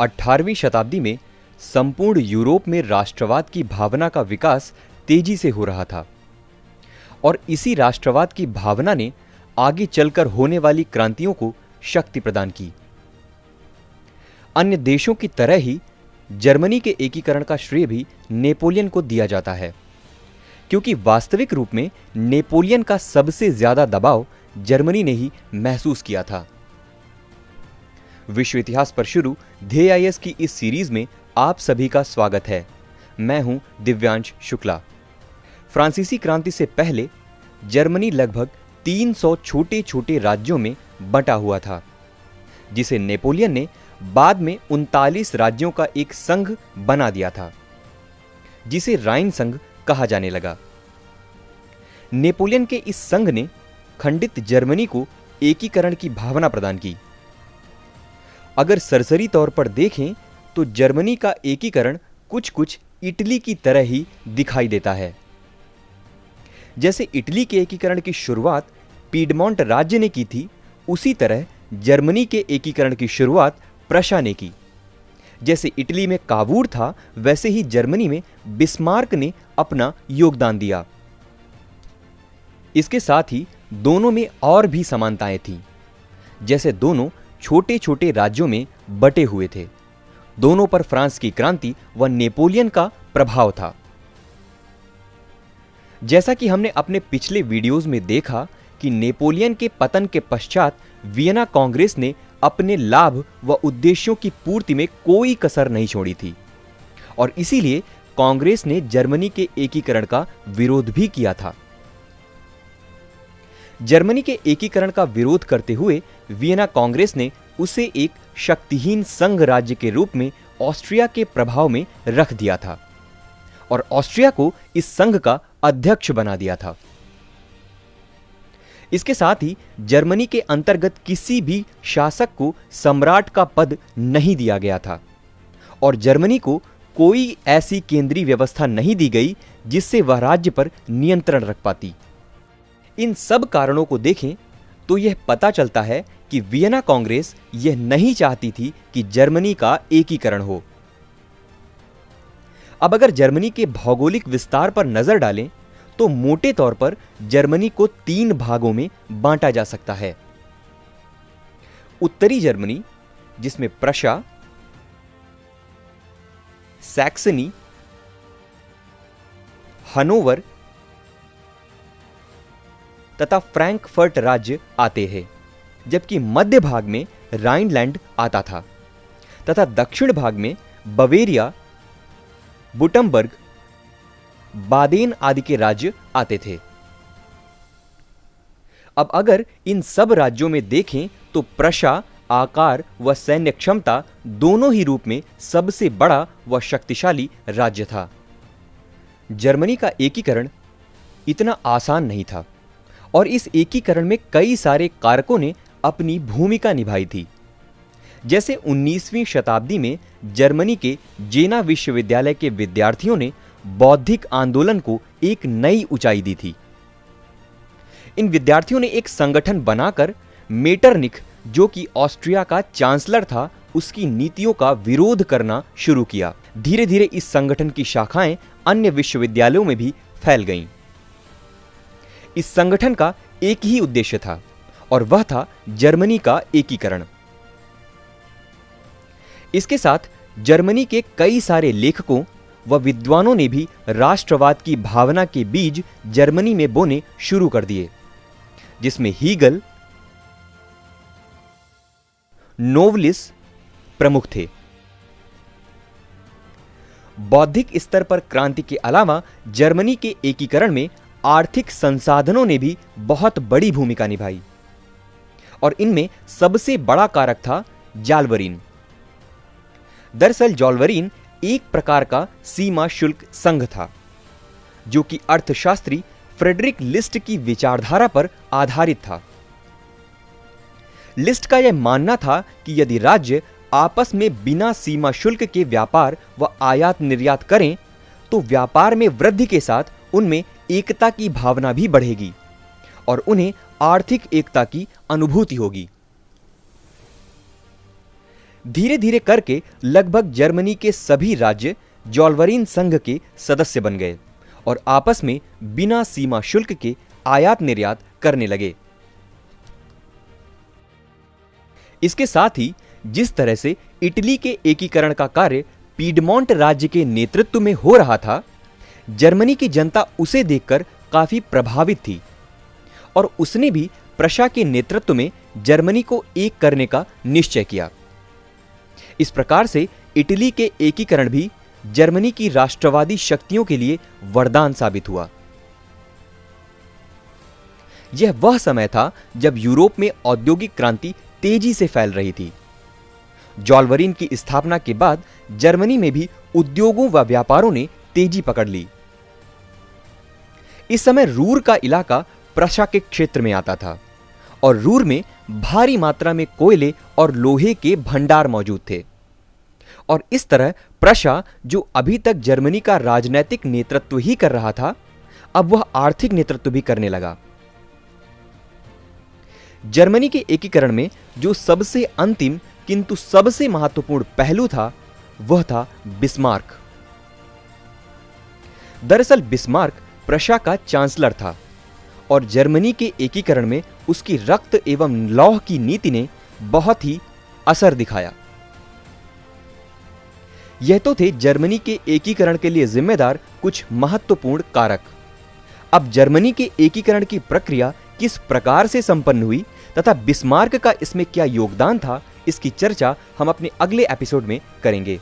18वीं शताब्दी में संपूर्ण यूरोप में राष्ट्रवाद की भावना का विकास तेजी से हो रहा था और इसी राष्ट्रवाद की भावना ने आगे चलकर होने वाली क्रांतियों को शक्ति प्रदान की। अन्य देशों की तरह ही जर्मनी के एकीकरण का श्रेय भी नेपोलियन को दिया जाता है, क्योंकि वास्तविक रूप में नेपोलियन का सबसे ज्यादा दबाव जर्मनी ने ही महसूस किया था। विश्व इतिहास पर शुरू ध्येय की इस सीरीज में आप सभी का स्वागत है। मैं हूं दिव्यांश शुक्ला। फ्रांसीसी क्रांति से पहले जर्मनी लगभग 300 छोटे छोटे राज्यों में बंटा हुआ था, जिसे नेपोलियन ने बाद में 39 राज्यों का एक संघ बना दिया था, जिसे राइन संघ कहा जाने लगा। नेपोलियन के इस संघ ने खंडित जर्मनी को एकीकरण की भावना प्रदान की। अगर सरसरी तौर पर देखें तो जर्मनी का एकीकरण कुछ कुछ इटली की तरह ही दिखाई देता है। जैसे इटली के एकीकरण की शुरुआत पीडमोंट राज्य ने की थी, उसी तरह जर्मनी के एकीकरण की शुरुआत प्रशा ने की। जैसे इटली में कावूर था, वैसे ही जर्मनी में बिस्मार्क ने अपना योगदान दिया। इसके साथ ही दोनों में और भी समानताएं थीं, जैसे दोनों छोटे छोटे राज्यों में बटे हुए थे। दोनों पर फ्रांस की क्रांति व नेपोलियन का प्रभाव था। जैसा कि हमने अपने पिछले वीडियोस में देखा कि नेपोलियन के पतन के पश्चात वियना कांग्रेस ने अपने लाभ व उद्देश्यों की पूर्ति में कोई कसर नहीं छोड़ी थी और इसीलिए कांग्रेस ने जर्मनी के एकीकरण का विरोध भी किया था। जर्मनी के एकीकरण का विरोध करते हुए वियना कांग्रेस ने उसे एक शक्तिहीन संघ राज्य के रूप में ऑस्ट्रिया के प्रभाव में रख दिया था और ऑस्ट्रिया को इस संघ का अध्यक्ष बना दिया था। इसके साथ ही जर्मनी के अंतर्गत किसी भी शासक को सम्राट का पद नहीं दिया गया था और जर्मनी को कोई ऐसी केंद्रीय व्यवस्था नहीं दी गई जिससे वह राज्य पर नियंत्रण रख पाती। इन सब कारणों को देखें तो यह पता चलता है कि वियना कांग्रेस यह नहीं चाहती थी कि जर्मनी का एकीकरण हो। अब अगर जर्मनी के भौगोलिक विस्तार पर नजर डालें तो मोटे तौर पर जर्मनी को 3 भागों में बांटा जा सकता है। उत्तरी जर्मनी, जिसमें प्रशा, सैक्सनी, हनोवर तथा फ्रैंकफर्ट राज्य आते हैं, जबकि मध्य भाग में राइनलैंड आता था तथा दक्षिण भाग में बवेरिया, बुटमबर्ग, बादेन आदि के राज्य आते थे। अब अगर इन सब राज्यों में देखें तो प्रशा आकार व सैन्य क्षमता दोनों ही रूप में सबसे बड़ा व शक्तिशाली राज्य था। जर्मनी का एकीकरण इतना आसान नहीं था और इस एकीकरण में कई सारे कारकों ने अपनी भूमिका निभाई थी। जैसे 19वीं शताब्दी में जर्मनी के जेना विश्वविद्यालय के विद्यार्थियों ने बौद्धिक आंदोलन को एक नई ऊंचाई दी थी। इन विद्यार्थियों ने एक संगठन बनाकर मेटरनिख, जो कि ऑस्ट्रिया का चांसलर था, उसकी नीतियों का विरोध करना शुरू किया। धीरे धीरे इस संगठन की शाखाएं अन्य विश्वविद्यालयों में भी फैल गईं। इस संगठन का एक ही उद्देश्य था और वह था जर्मनी का एकीकरण। इसके साथ जर्मनी के कई सारे लेखकों व विद्वानों ने भी राष्ट्रवाद की भावना के बीज जर्मनी में बोने शुरू कर दिए, जिसमें हीगल, नोवलिस प्रमुख थे। बौद्धिक स्तर पर क्रांति के अलावा जर्मनी के एकीकरण में आर्थिक संसाधनों ने भी बहुत बड़ी भूमिका निभाई और इनमें सबसे बड़ा कारक था जालवरीन। दरअसल जालवरीन एक प्रकार का सीमा शुल्क संघ था, जो कि अर्थशास्त्री फ्रेडरिक लिस्ट की विचारधारा पर आधारित था। लिस्ट का यह मानना था कि यदि राज्य आपस में बिना सीमा शुल्क के व्यापार व आयात निर्यात करें तो व्यापार में वृद्धि के साथ उनमें एकता की भावना भी बढ़ेगी और उन्हें आर्थिक एकता की अनुभूति होगी। धीरे धीरे करके लगभग जर्मनी के सभी राज्य जॉल्वरीन संघ के सदस्य बन गए और आपस में बिना सीमा शुल्क के आयात निर्यात करने लगे। इसके साथ ही जिस तरह से इटली के एकीकरण का कार्य पीडमोंट राज्य के नेतृत्व में हो रहा था, जर्मनी की जनता उसे देखकर काफी प्रभावित थी और उसने भी प्रशा के नेतृत्व में जर्मनी को एक करने का निश्चय किया। इस प्रकार से इटली के एकीकरण भी जर्मनी की राष्ट्रवादी शक्तियों के लिए वरदान साबित हुआ। यह वह समय था जब यूरोप में औद्योगिक क्रांति तेजी से फैल रही थी। जॉल्वरीन की स्थापना के बाद जर्मनी में भी उद्योगों व व्यापारों ने तेजी पकड़ ली। इस समय रूर का इलाका प्रशा के क्षेत्र में आता था और रूर में भारी मात्रा में कोयले और लोहे के भंडार मौजूद थे और इस तरह प्रशा, जो अभी तक जर्मनी का राजनैतिक नेतृत्व ही कर रहा था, अब वह आर्थिक नेतृत्व भी करने लगा। जर्मनी के एकीकरण में जो सबसे अंतिम किंतु सबसे महत्वपूर्ण पहलू था, वह था बिस्मार्क। दरअसल बिस्मार्क प्रशा का चांसलर था और जर्मनी के एकीकरण में उसकी रक्त एवं लौह की नीति ने बहुत ही असर दिखाया। यह तो थे जर्मनी के एकीकरण के लिए जिम्मेदार कुछ महत्वपूर्ण कारक। अब जर्मनी के एकीकरण की प्रक्रिया किस प्रकार से संपन्न हुई तथा बिस्मार्क का इसमें क्या योगदान था, इसकी चर्चा हम अपने अगले एपिसोड में करेंगे।